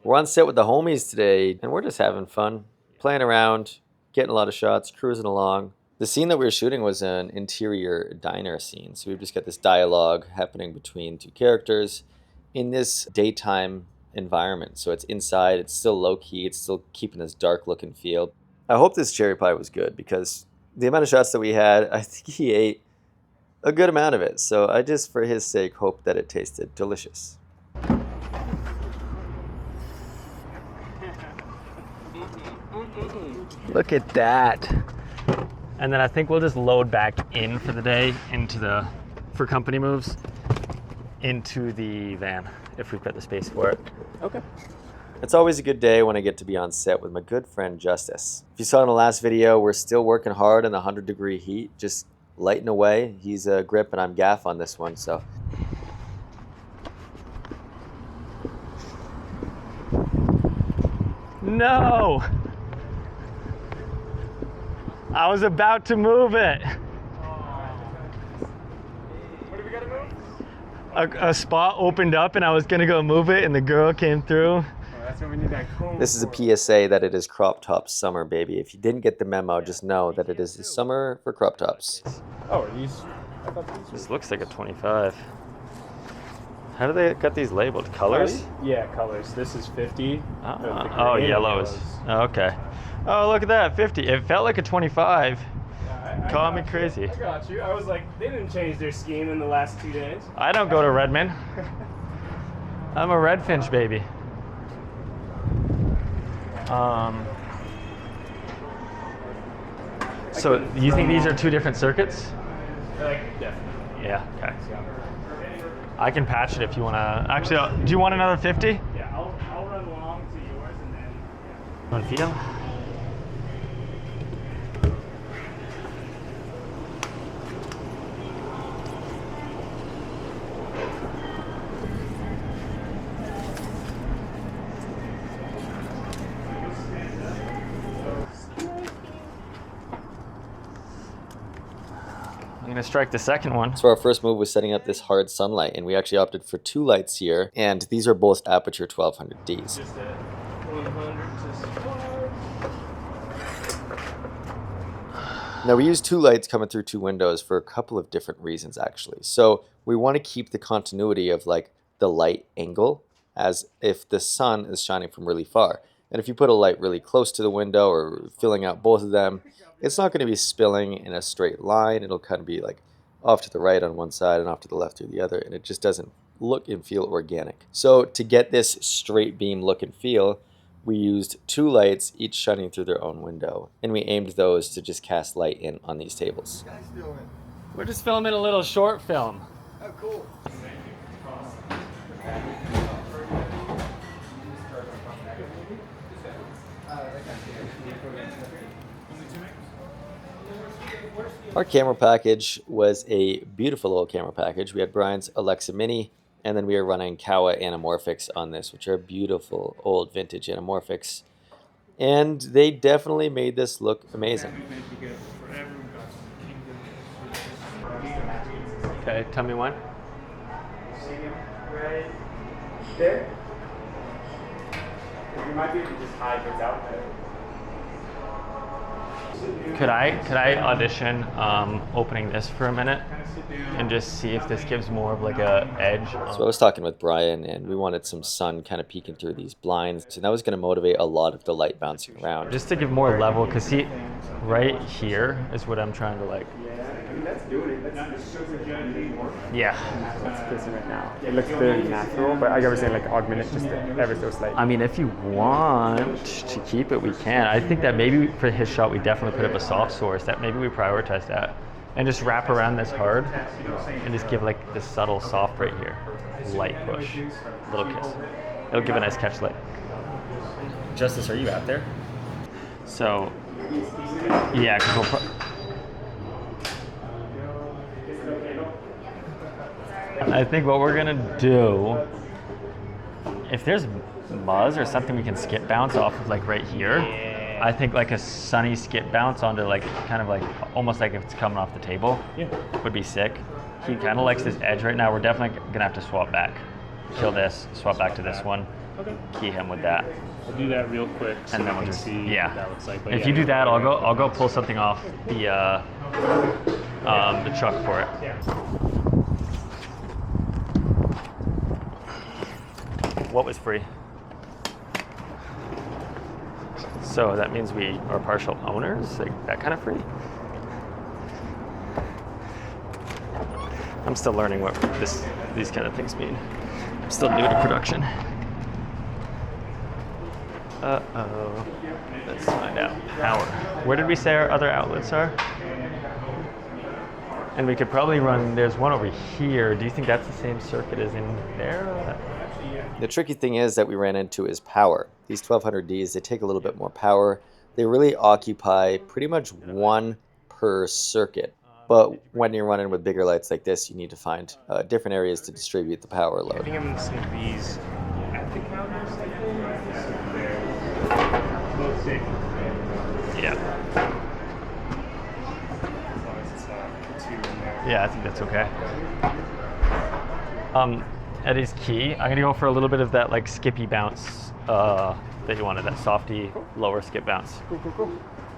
We're on set with the homies today, and we're just having fun, playing around, getting a lot of shots, cruising along. The scene that we were shooting was an interior diner scene, so we've just got this dialogue happening between two characters in this daytime environment. So it's inside, it's still low-key, it's still keeping this dark look and feel. I hope this cherry pie was good, because the amount of shots that we had, I think he ate a good amount of it. So I just, for his sake, hope that it tasted delicious. Look at that. And then I think we'll just load back in for the day for company moves into the van if we've got the space for it. Okay. It's always a good day when I get to be on set with my good friend Justice. If you saw in the last video, we're still working hard in the 100-degree heat, just lighting away. He's a grip and I'm gaff on this one, so. No! I was about to move it. What have we got to move? A spot opened up and I was gonna go move it and the girl came through. Oh, that's what we need that comb. This is a PSA that it is crop top summer, baby. If you didn't get the memo, just know that it is the summer for crop tops. Oh, are these? I thought these were. This looks like a 25. How do they got these labeled? Colors? Yeah, colors. This is 50. Oh, yellows. Oh, okay. Oh, look at that, 50. It felt like a 25. I Call me got you. crazy. I got you. I was like, they didn't change their scheme in the last 2 days. I don't go to Redmond. I'm a Redfinch baby. So you think these are two different circuits? Like, definitely. Yeah, okay. I can patch it if you want to. Actually, do you want another 50? Yeah, I'll run long to yours and then. Yeah. Want to feed him? I'm gonna strike the second one. So our first move was setting up this hard sunlight, and we actually opted for 2 lights here, and these are both aperture 1200Ds. Just at 100 to start. Now we use 2 lights coming through 2 windows for a couple of different reasons actually. So we want to keep the continuity of like the light angle as if the sun is shining from really far. And if you put a light really close to the window or filling out both of them, it's not going to be spilling in a straight line. It'll kind of be like off to the right on one side and off to the left to the other, and it just doesn't look and feel organic. So to get this straight beam look and feel, we used 2 lights, each shining through their own window, and we aimed those to just cast light in on these tables. We're just filming a little short film. Oh, cool. Our camera package was a beautiful little camera package. We had Brian's Alexa Mini, and then we are running Kawa anamorphics on this, which are beautiful old vintage anamorphics. And they definitely made this look amazing. Okay, tell me when. Right there. You might be able to just hide what's out there. Could I audition opening this for a minute and just see if this gives more of like a edge? So I was talking with Brian, and we wanted some sun kind of peeking through these blinds, and that was going to motivate a lot of the light bouncing around. Just to give more level, because see, right here is what I'm trying to like. That's doing it. That's super gently. Yeah. That's busy right now. It looks very natural, but I was saying like augment it just ever so slightly. I mean, if you want to keep it, we can. I think that maybe for his shot, we definitely put up a soft source. That maybe we prioritize that, and just wrap around this hard, and just give like this subtle soft right here, light push, little kiss. It'll give a nice catch light. Justice, are you out there? So, yeah, 'cause we'll I think what we're gonna do, if there's muzz or something we can skip bounce off of like right here, I think like a sunny skip bounce onto like kind of like almost like if it's coming off the table would be sick. He kind of likes this edge right now. We're definitely gonna have to swap back. Kill this, swap back to this one. key him with that. I'll do that real quick so And then we we'll can just- see yeah. what that looks like. But If yeah, you do that, I'll go pull something off the chuck for it. Yeah. What was free? So that means we are partial owners, like that kind of free? I'm still learning what these kind of things mean. I'm still new to production. Uh-oh. Let's find out. Power. Where did we say our other outlets are? And we could probably run, there's one over here. Do you think that's the same circuit as in there? The tricky thing is that we ran into is power. These 1200Ds, they take a little bit more power. They really occupy pretty much one per circuit. But when you're running with bigger lights like this, you need to find different areas to distribute the power I load. think I'm going to stick these at the counters. Both safe. Yeah. As long as it's 2 in there. Yeah, I think that's okay. Eddie's key. I'm gonna go for a little bit of that like skippy bounce that you wanted, that softy lower skip bounce. Cool.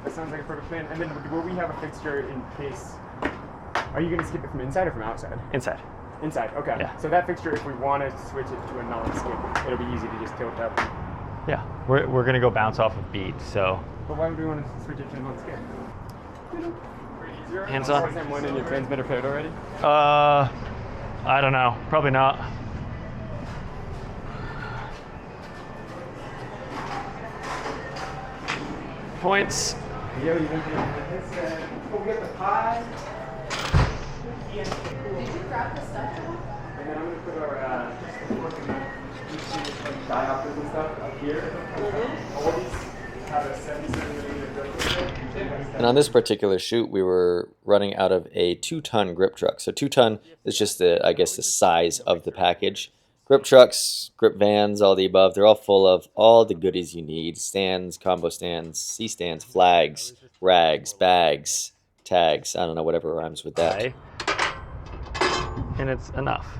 That sounds like a perfect plan. And then will we have a fixture in case? Are you going to skip it from inside or from outside? Inside. Inside, okay. Yeah. So that fixture, if we want to switch it to a non-skip, it'll be easy to just tilt up. Yeah, we're gonna go bounce off of beat. So But why would we want to switch it to a non-skip? hands on. Is that one in your transmitter paired already? I don't know. Probably not. Points. Yeah, we went there. Oh, we got the pie. Did you grab the stuff? And then I'm going to put our diopters and stuff up here. All these have a 77mm grip. And on this particular shoot, we were running out of a 2-ton grip truck. So 2-ton is just the, I guess, the size of the package. Grip trucks, grip vans, all the above, they're all full of all the goodies you need. Stands, combo stands, C-stands, flags, rags, bags, tags. I don't know, whatever rhymes with that. Okay. And it's enough.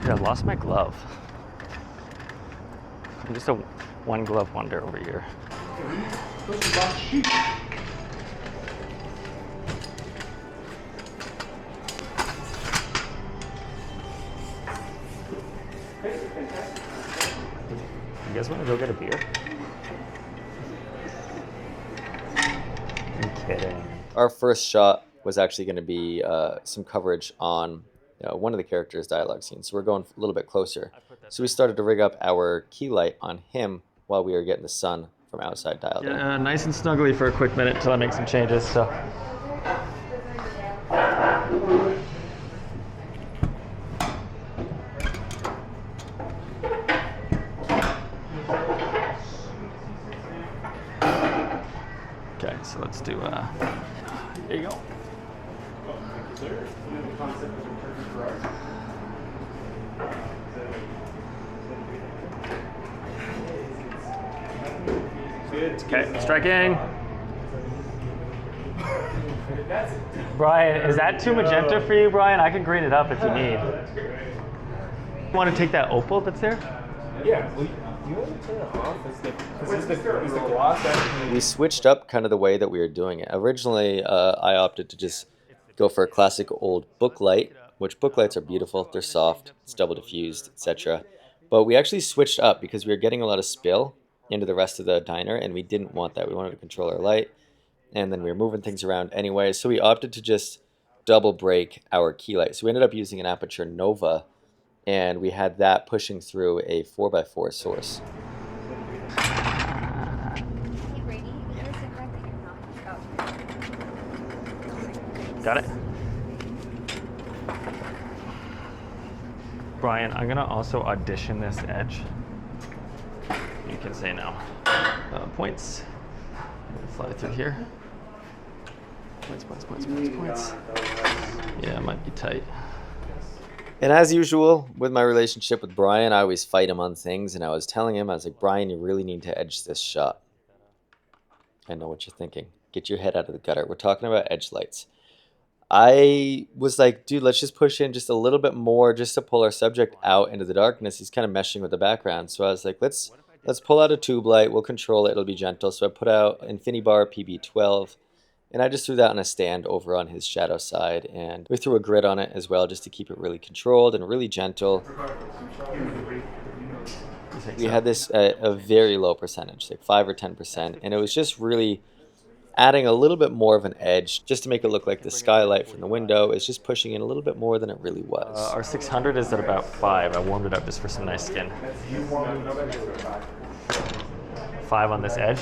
Dude, I lost my glove. I'm just a one glove wonder over here. You guys want to go get a beer? I'm kidding. Our first shot was actually going to be some coverage on one of the characters' dialogue scenes. So we're going a little bit closer. So we started to rig up our key light on him while we were getting the sun from outside dialed in. Yeah, nice and snuggly for a quick minute until I make some changes. So. Okay, so let's do. There you go. Okay, striking. Brian, is that too magenta for you, Brian? I can green it up if you need. Want to take that opal that's there? Yeah. Well, you want to turn it off? Is the gloss actually? We switched up kind of the way that we were doing it. Originally, I opted to just go for a classic old book light, which book lights are beautiful. They're soft, it's double diffused, etc. But we actually switched up because we were getting a lot of spill into the rest of the diner, and we didn't want that. We wanted to control our light, and then we were moving things around anyway. So we opted to just double break our key light. So we ended up using an Aperture Nova, and we had that pushing through a 4x4 source. Hey, Brady, you gotta sit back there. Oh. Got it? Brian, I'm gonna also audition this edge. You can say no. Points. Fly through here. Points. Yeah, it might be tight. And as usual, with my relationship with Brian, I always fight him on things. And I was telling him, I was like, Brian, you really need to edge this shot. I know what you're thinking. Get your head out of the gutter. We're talking about edge lights. I was like, dude, let's just push in just a little bit more just to pull our subject out into the darkness. He's kind of meshing with the background. So I was like, let's pull out a tube light. We'll control it. It'll be gentle. So I put out InfiniBar PB12. And I just threw that on a stand over on his shadow side. And we threw a grid on it as well just to keep it really controlled and really gentle. We had this at a very low percentage, like 5 or 10%. And it was just really adding a little bit more of an edge just to make it look like the skylight from the window is just pushing in a little bit more than it really was. Our 600 is at about 5. I warmed it up just for some nice skin. 5 on this edge.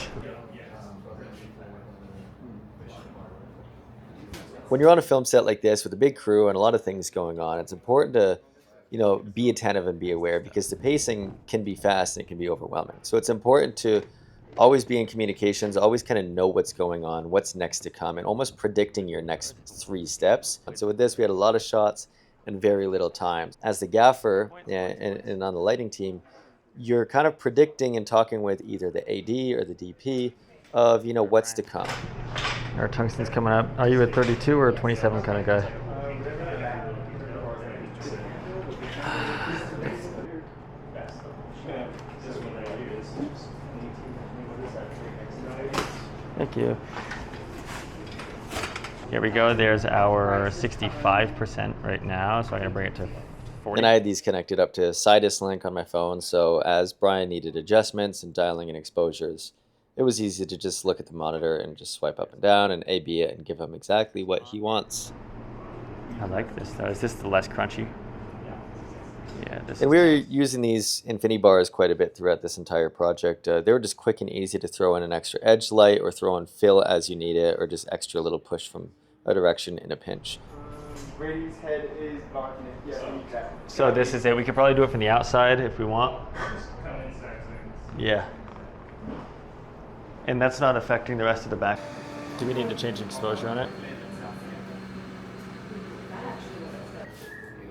When you're on a film set like this with a big crew and a lot of things going on, it's important to, be attentive and be aware because the pacing can be fast and it can be overwhelming. So it's important to always be in communications, always kind of know what's going on, what's next to come, and almost predicting your next 3 steps. And so with this, we had a lot of shots and very little time. As the gaffer and on the lighting team, you're kind of predicting and talking with either the AD or the DP of, what's to come. Our tungsten's coming up. Are you a 32 or a 27 kind of guy? Thank you. Here we go. There's our 65% right now. So I'm going to bring it to 40. And I had these connected up to Sidus Link on my phone. So as Brian needed adjustments and dialing in exposures, it was easy to just look at the monitor and just swipe up and down and A/B it and give him exactly what he wants. I like this though. Is this the less crunchy? Yeah, this. And we were using these InfiniBars quite a bit throughout this entire project. They were just quick and easy to throw in an extra edge light or throw in fill as you need it or just extra little push from a direction in a pinch. Brady's head is blocking it. Yeah, So this is it. We could probably do it from the outside if we want. Yeah. And that's not affecting the rest of the back. Do we need to change exposure on it?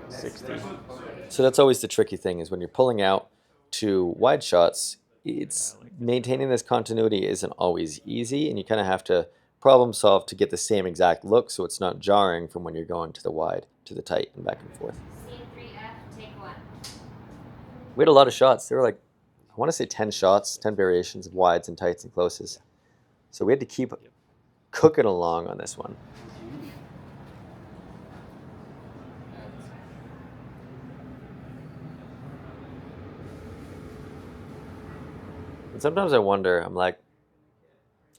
60. So that's always the tricky thing is when you're pulling out to wide shots, it's maintaining this continuity isn't always easy and you kind of have to problem solve to get the same exact look so it's not jarring from when you're going to the wide, to the tight and back and forth. We had a lot of shots. There were like, I want to say 10 shots, 10 variations of wides and tights and closes. So we had to keep cooking along on this one. And sometimes I wonder, I'm like,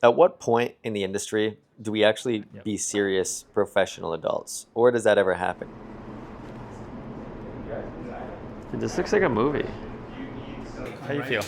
at what point in the industry do we actually be serious professional adults? Or does that ever happen? This looks like a movie. How do you feel?